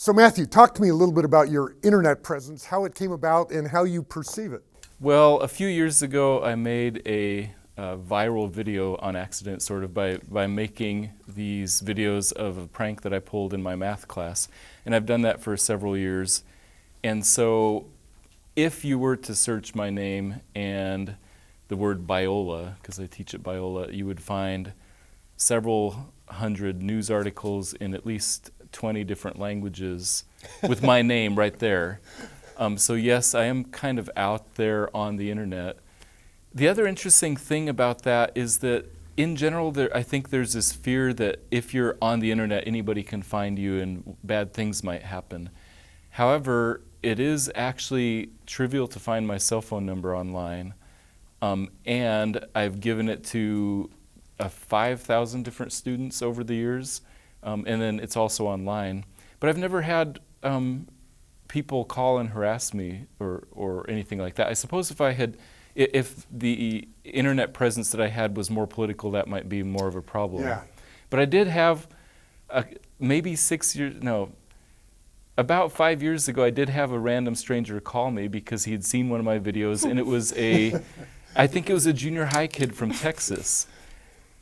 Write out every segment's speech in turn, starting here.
So Matthew, talk to me a little bit about your internet presence, how it came about and how you perceive it. Well, a few years ago I made a viral video on accident, sort of by making these videos of a prank that I pulled in my math class. And I've done that for several years. And so if you were to search my name and the word Biola, because I teach at Biola, you would find several hundred news articles in at least 20 different languages with my name right there. So yes, I am kind of out there on the internet. The other interesting thing about that is that in general, I think there's this fear that if you're on the internet, anybody can find you and bad things might happen. However, it is actually trivial to find my cell phone number online. And I've given it to 5,000 different students over the years. And then it's also online. But I've never had people call and harass me or anything like that. I suppose if the internet presence that I had was more political, that might be more of a problem. Yeah. But I did have, about 5 years ago, I did have a random stranger call me because he had seen one of my videos, and it was I think it was a junior high kid from Texas.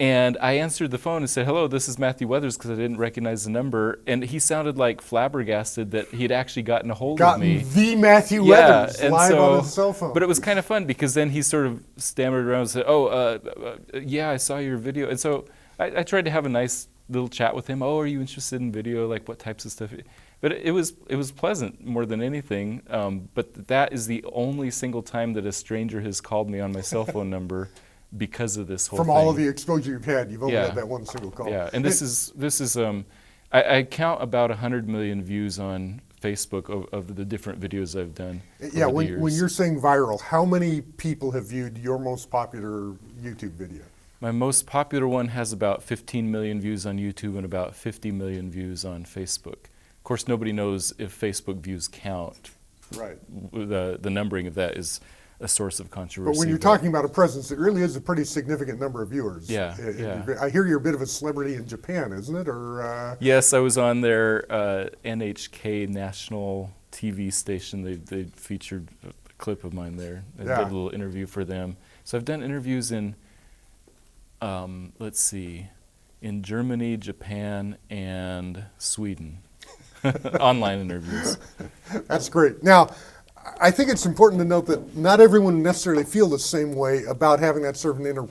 And I answered the phone and said, "Hello, this is Matthew Weathers," because I didn't recognize the number. And he sounded like flabbergasted that he had actually gotten a hold of me. The Matthew Weathers live on his cell phone. But it was kind of fun because then he sort of stammered around and said, yeah, I saw your video. And so I tried to have a nice little chat with him. "Oh, are you interested in video? Like what types of stuff?" But it was pleasant more than anything. But that is the only single time that a stranger has called me on my cell phone number because of this whole thing. From all of the exposure you've had, you've only had that one single call. Yeah, and this is I count about 100 million views on Facebook of the different videos I've done. Yeah, over the years. when you're saying viral, how many people have viewed your most popular YouTube video? My most popular one has about 15 million views on YouTube and about 50 million views on Facebook. Of course, nobody knows if Facebook views count. Right. The numbering of that is a source of controversy. But when you're talking about a presence, it really is a pretty significant number of viewers. Yeah, I hear you're a bit of a celebrity in Japan, isn't it? Or yes, I was on their NHK national TV station. They featured a clip of mine there. I did a little interview for them. So I've done interviews in, let's see, in Germany, Japan, and Sweden. Online interviews. That's great. Now, I think it's important to note that not everyone necessarily feel the same way about having that sort of an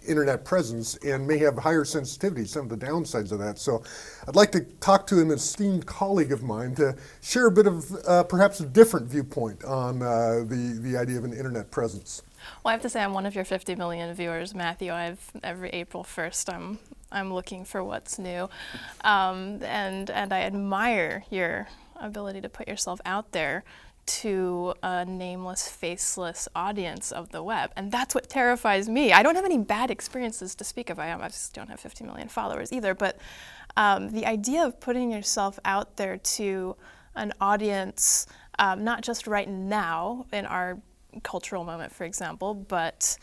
internet presence and may have higher sensitivity, some of the downsides of that. So I'd like to talk to an esteemed colleague of mine to share a bit of perhaps a different viewpoint on the idea of an internet presence. Well, I have to say I'm one of your 50 million viewers, Matthew. Every April 1st, I'm looking for what's new, and I admire your ability to put yourself out there to a nameless, faceless audience of the web. And that's what terrifies me. I don't have any bad experiences to speak of. I just don't have 50 million followers either. But the idea of putting yourself out there to an audience, not just right now in our cultural moment, for example, but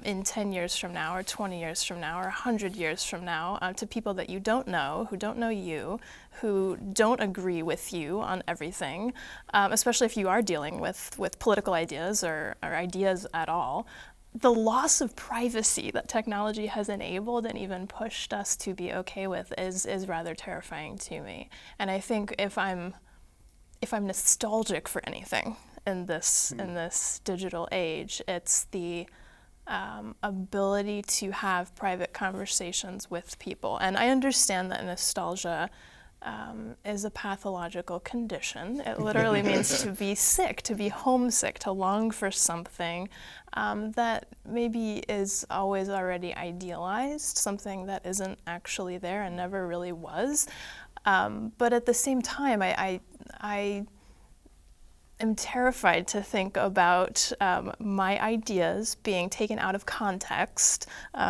in 10 years from now, or 20 years from now, or 100 years from now, to people that you don't know, who don't know you, who don't agree with you on everything, especially if you are dealing with political ideas or ideas at all. The loss of privacy that technology has enabled and even pushed us to be okay with is rather terrifying to me. And I think if I'm nostalgic for anything in this digital age, it's the ability to have private conversations with people. And I understand that nostalgia is a pathological condition. It literally means to be sick, to be homesick, to long for something that maybe is always already idealized, something that isn't actually there and never really was. But at the same time, I am terrified to think about my ideas being taken out of context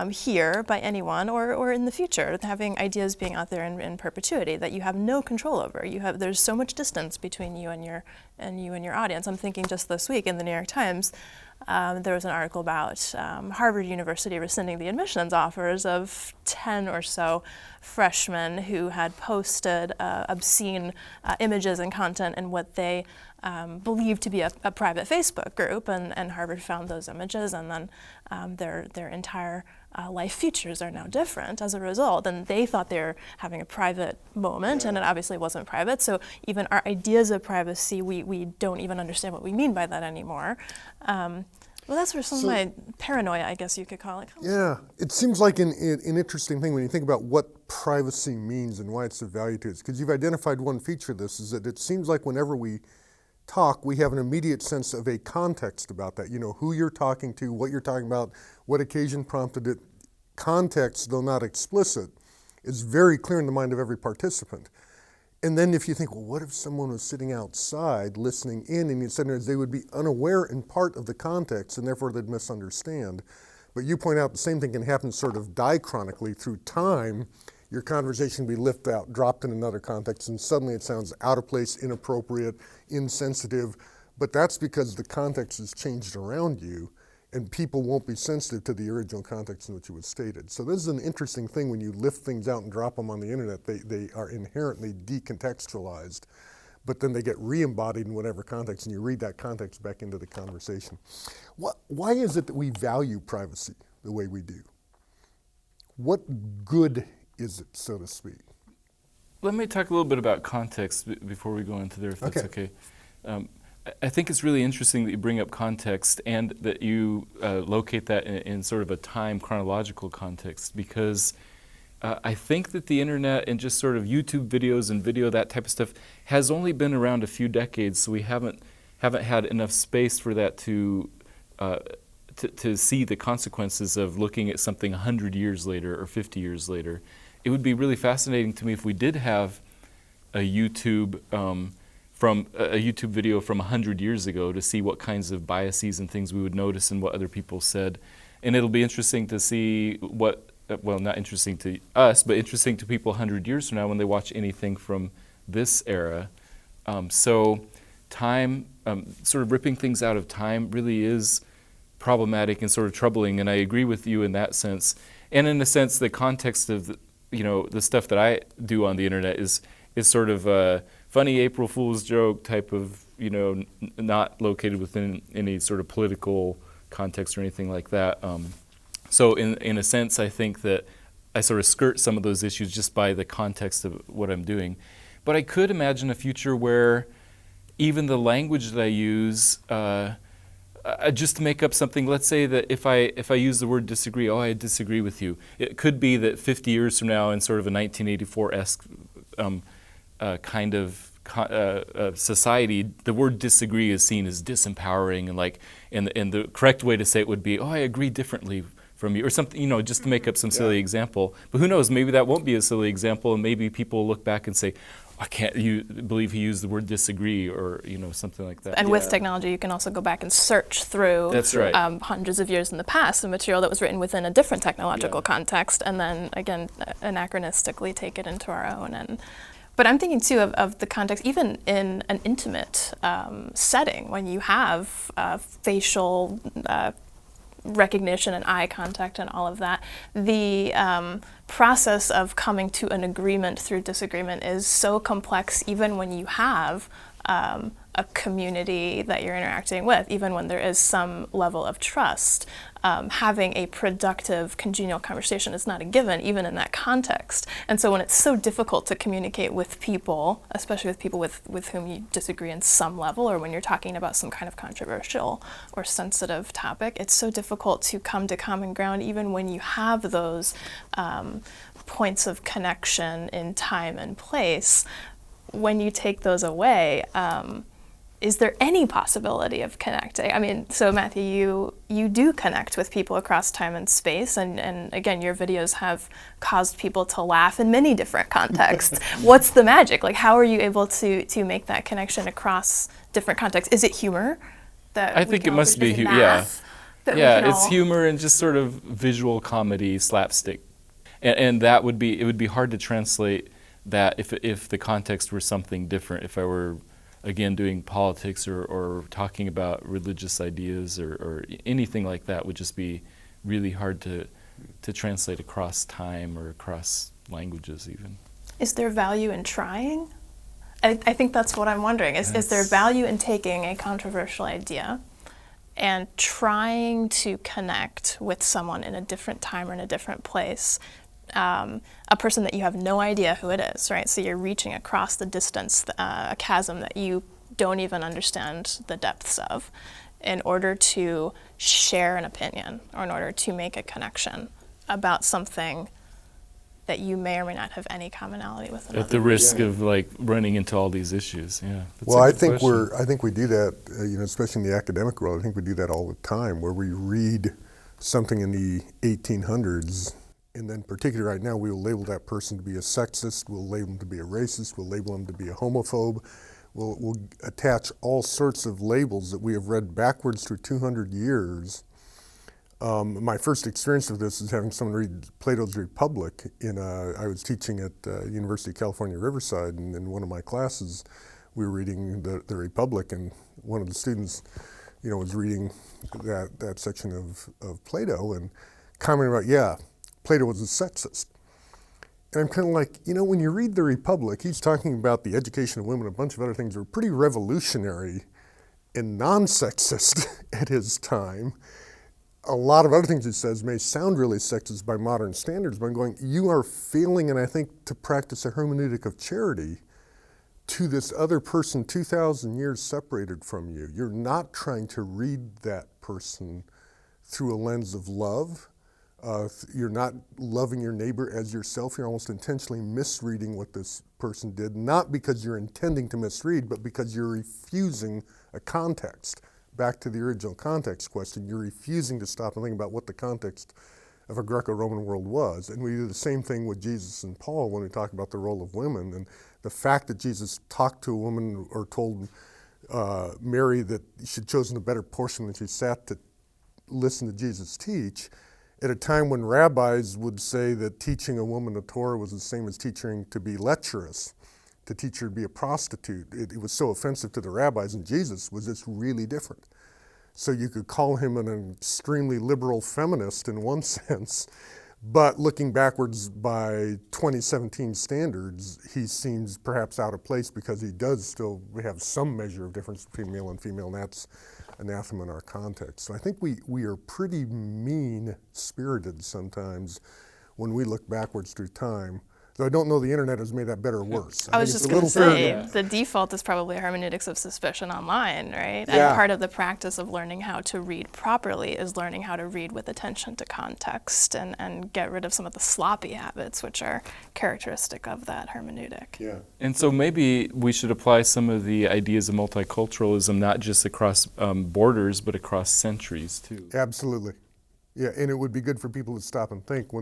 here by anyone, or in the future, having ideas being out there in perpetuity that you have no control over. There's so much distance between you and your audience. I'm thinking just this week in the New York Times, There was an article about Harvard University rescinding the admissions offers of 10 or so freshmen who had posted obscene images and content in what they believed to be a private Facebook group, and Harvard found those images, and then their entire life features are now different as a result. And they thought they were having a private moment, and it obviously wasn't private. So even our ideas of privacy, we don't even understand what we mean by that anymore. Well, that's where some of my paranoia, I guess you could call it, comes from. Yeah, it seems like an interesting thing when you think about what privacy means and why it's of value to us. Because you've identified one feature of this, is that it seems like whenever we talk, we have an immediate sense of a context about that. You know, who you're talking to, what you're talking about, what occasion prompted it. Context, though not explicit, is very clear in the mind of every participant. And then if you think, well, what if someone was sitting outside listening in, and you said they would be unaware in part of the context, and therefore they'd misunderstand. But you point out the same thing can happen sort of diachronically through time. Your conversation can be lifted out, dropped in another context, and suddenly it sounds out of place, inappropriate, insensitive. But that's because the context has changed around you, and people won't be sensitive to the original context in which it was stated. So this is an interesting thing when you lift things out and drop them on the internet. They are inherently decontextualized, but then they get re-embodied in whatever context, and you read that context back into the conversation. Why is it that we value privacy the way we do? What good is it, so to speak? Let me talk a little bit about context before we go into there, if that's okay. I think it's really interesting that you bring up context and that you locate that in sort of a time chronological context, because I think that the internet and just sort of YouTube videos and video, that type of stuff, has only been around a few decades, so we haven't had enough space for that to see the consequences of looking at something 100 years later or 50 years later. It would be really fascinating to me if we did have a YouTube video from 100 years ago to see what kinds of biases and things we would notice and what other people said. And it'll be interesting to see what, well, not interesting to us, but interesting to people 100 years from now when they watch anything from this era. So time, sort of ripping things out of time really is problematic and sort of troubling, and I agree with you in that sense. And in a sense, the context of the stuff that I do on the internet is sort of a funny April Fool's joke type of, not located within any sort of political context or anything like that. So in a sense, I think that I sort of skirt some of those issues just by the context of what I'm doing. But I could imagine a future where even the language that I use, just to make up something, let's say that if I use the word disagree, I disagree with you. It could be that 50 years from now in sort of a 1984-esque kind of society, the word disagree is seen as disempowering, and the correct way to say it would be, I agree differently from you, or something, just to make up some silly example. But who knows, maybe that won't be a silly example, and maybe people will look back and say, I can't believe he used the word disagree, or something like that. And with technology, you can also go back and search through That's right. Hundreds of years in the past, the material that was written within a different technological context, and then again anachronistically take it into our own. But I'm thinking too of the context, even in an intimate setting, when you have facial recognition and eye contact and all of that, the process of coming to an agreement through disagreement is so complex, even when you have a community that you're interacting with, even when there is some level of trust. Having a productive, congenial conversation is not a given, even in that context. And so when it's so difficult to communicate with people, especially with people with whom you disagree in some level, or when you're talking about some kind of controversial or sensitive topic, it's so difficult to come to common ground, even when you have those points of connection in time and place. When you take those away, is there any possibility of connecting? I mean, so Matthew, you do connect with people across time and space, and again, your videos have caused people to laugh in many different contexts. What's the magic? Like, how are you able to make that connection across different contexts? Is it humor? I think it must be, yeah. It's humor and just sort of visual comedy, slapstick. And it would be hard to translate that if the context were something different, if I were again, doing politics or talking about religious ideas or anything like that would just be really hard to translate across time or across languages even. Is there value in trying? I think that's what I'm wondering. Is there value in taking a controversial idea and trying to connect with someone in a different time or in a different place, a person that you have no idea who it is, right? So you're reaching across the distance, a chasm that you don't even understand the depths of, in order to share an opinion or in order to make a connection about something that you may or may not have any commonality with another. At the risk of like running into all these issues, yeah. That's Well, a I good think question. I think we do that, especially in the academic world. I think we do that all the time, where we read something in the 1800s, and then particularly right now, we will label that person to be a sexist, we'll label them to be a racist, we'll label them to be a homophobe. We'll attach all sorts of labels that we have read backwards through 200 years. My first experience with this is having someone read Plato's Republic. I was teaching at University of California, Riverside, and in one of my classes, we were reading the Republic, and one of the students, was reading that section of Plato and commenting about, Plato was a sexist. And I'm kind of like, when you read the Republic, he's talking about the education of women, a bunch of other things that were pretty revolutionary and non-sexist at his time. A lot of other things he says may sound really sexist by modern standards, but I'm going, you are failing, and I think, to practice a hermeneutic of charity to this other person 2,000 years separated from you. You're not trying to read that person through a lens of love. You're not loving your neighbor as yourself. You're almost intentionally misreading what this person did, not because you're intending to misread, but because you're refusing a context. Back to the original context question, you're refusing to stop and think about what the context of a Greco-Roman world was. And we do the same thing with Jesus and Paul when we talk about the role of women. And the fact that Jesus talked to a woman or told Mary that she'd chosen a better portion when she sat to listen to Jesus teach, at a time when rabbis would say that teaching a woman the Torah was the same as teaching to be lecherous, to teach her to be a prostitute. It was so offensive to the rabbis, and Jesus was just really different. So you could call him an extremely liberal feminist in one sense, but looking backwards by 2017 standards, he seems perhaps out of place because he does still have some measure of difference between male and female, and that's anathema in our context. So I think we are pretty mean-spirited sometimes when we look backwards through time. Though I don't know the internet has made that better or worse. I was think just it's a going to little say, the default is probably hermeneutics of suspicion online, right? Yeah. And part of the practice of learning how to read properly is learning how to read with attention to context and get rid of some of the sloppy habits which are characteristic of that hermeneutic. Yeah. And so maybe we should apply some of the ideas of multiculturalism not just across borders, but across centuries too. Absolutely. Yeah, and it would be good for people to stop and think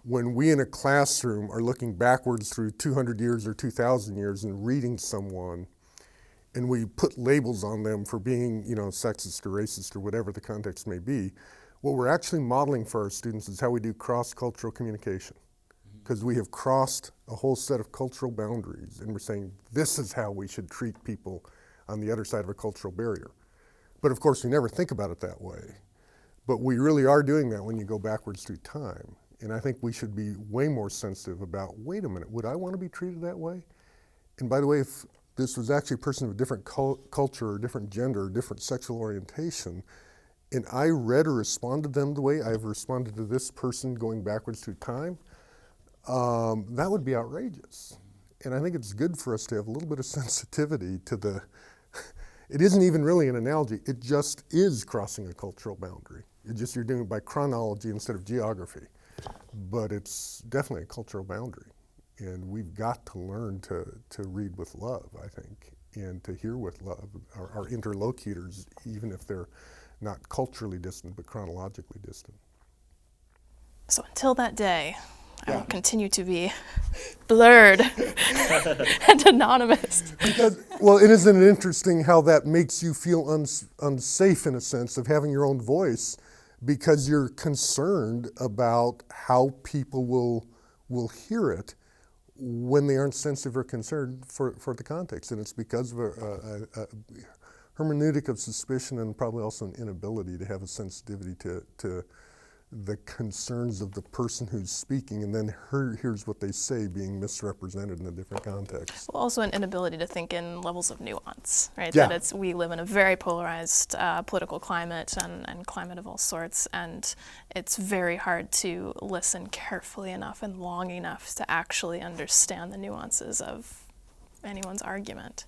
when we in a classroom are looking backwards through 200 years or 2,000 years and reading someone, and we put labels on them for being, sexist or racist or whatever the context may be, what we're actually modeling for our students is how we do cross-cultural communication. Because we have crossed a whole set of cultural boundaries, and we're saying this is how we should treat people on the other side of a cultural barrier. But of course, we never think about it that way. But we really are doing that when you go backwards through time. And I think we should be way more sensitive about, wait a minute, would I want to be treated that way? And by the way, if this was actually a person of a different culture or different gender or different sexual orientation, and I read or responded to them the way I've responded to this person going backwards through time, that would be outrageous. And I think it's good for us to have a little bit of sensitivity to it isn't even really an analogy, it just is crossing a cultural boundary. You're doing it by chronology instead of geography. But it's definitely a cultural boundary. And we've got to learn to read with love, I think, and to hear with love our interlocutors, even if they're not culturally distant, but chronologically distant. So until that day, I will continue to be blurred and anonymous. Isn't it interesting how that makes you feel unsafe in a sense of having your own voice, because you're concerned about how people will hear it when they aren't sensitive or concerned for the context. And it's because of a hermeneutic of suspicion and probably also an inability to have a sensitivity to the concerns of the person who's speaking, and then here's what they say being misrepresented in a different context. Well, also an inability to think in levels of nuance, right? Yeah. That we live in a very polarized political climate and climate of all sorts, and it's very hard to listen carefully enough and long enough to actually understand the nuances of anyone's argument.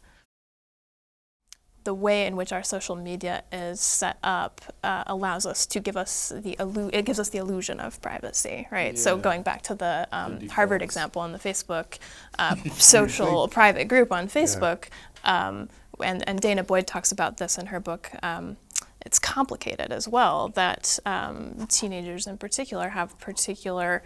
The way in which our social media is set up allows us to give us it gives us the illusion of privacy, right? So Yeah. going back to the defaults. Harvard example on the Facebook social private group on Facebook, and Dana Boyd talks about this in her book. It's complicated as well that teenagers in particular have particular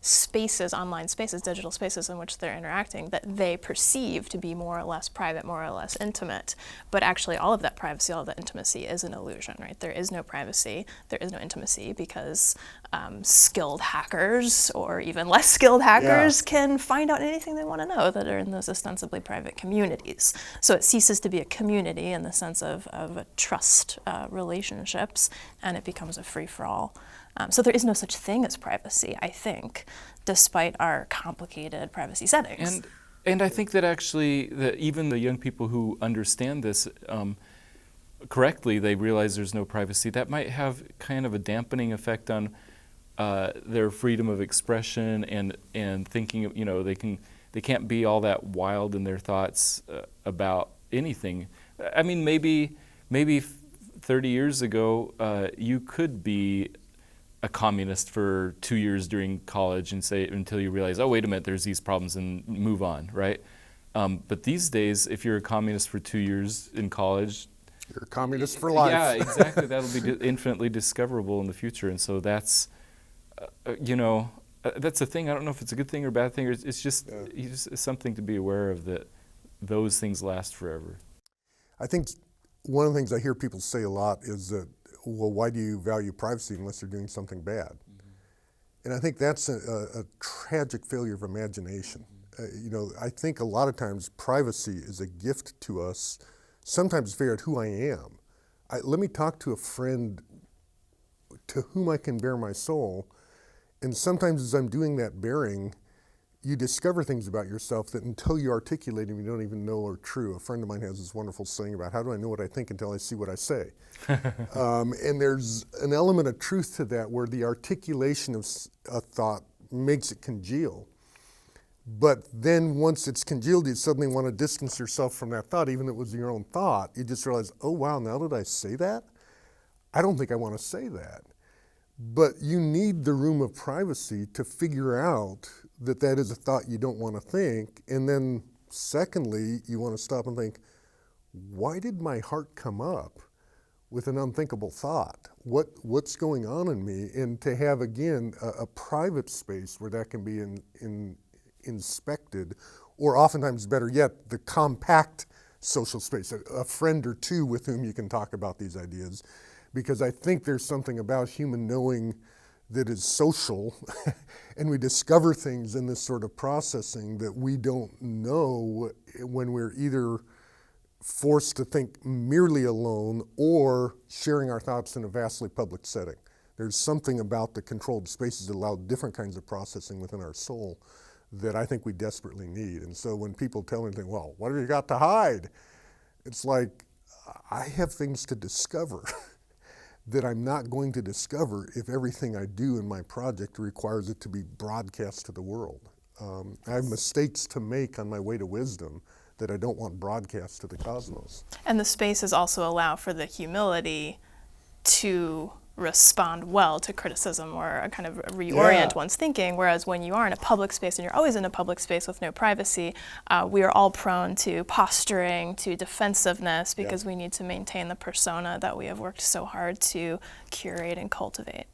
spaces, online spaces, digital spaces in which they're interacting that they perceive to be more or less private, more or less intimate. But actually all of that privacy, all of that intimacy is an illusion, right? There is no privacy, there is no intimacy because skilled hackers or even less skilled hackers can find out anything they want to know that are in those ostensibly private communities. So it ceases to be a community in the sense of trust relationships, and it becomes a free-for-all. So there is no such thing as privacy, I think, despite our complicated privacy settings. And I think that actually, that even the young people who understand this correctly, they realize there's no privacy. That might have kind of a dampening effect on their freedom of expression and thinking. You know, they can't be all that wild in their thoughts about anything. I mean, maybe 30 years ago, you could be a communist for 2 years during college and say until you realize, oh, wait a minute, there's these problems and move on, right? But these days, if you're a communist for 2 years in college, You're a communist for life. yeah, exactly. That'll be infinitely discoverable in the future, and so that's, that's a thing. I don't know if it's a good thing or a bad thing. Or it's just, it's something to be aware of, that those things last forever. I think one of the things I hear people say a lot is that, well, why do you value privacy unless you're doing something bad? Mm-hmm. And I think that's a tragic failure of imagination. I think a lot of times privacy is a gift to us, sometimes to figure out who I am. Let me talk to a friend to whom I can bare my soul, and sometimes as I'm doing that bearing, you discover things about yourself that until you articulate them, you don't even know are true. A friend of mine has this wonderful saying about, how do I know what I think until I see what I say? And there's an element of truth to that where the articulation of a thought makes it congeal. But then once it's congealed, you suddenly want to distance yourself from that thought, even if it was your own thought. You just realize, oh wow, now that I say that, I don't think I want to say that. But you need the room of privacy to figure out that that is a thought you don't want to think. And then secondly, you want to stop and think, why did my heart come up with an unthinkable thought? What's going on in me? And to have, again, a private space where that can be inspected, or oftentimes better yet, the compact social space, a friend or two with whom you can talk about these ideas. Because I think there's something about human knowing that is social, and we discover things in this sort of processing that we don't know when we're either forced to think merely alone or sharing our thoughts in a vastly public setting. There's something about the controlled spaces that allow different kinds of processing within our soul that I think we desperately need. And so when people tell me, well, what have you got to hide? It's like, I have things to discover that I'm not going to discover if everything I do in my project requires it to be broadcast to the world. I have mistakes to make on my way to wisdom that I don't want broadcast to the cosmos. And the spaces also allow for the humility to respond well to criticism or kind of reorient one's thinking, whereas when you are in a public space, and you're always in a public space with no privacy, we are all prone to posturing, to defensiveness, because we need to maintain the persona that we have worked so hard to curate and cultivate.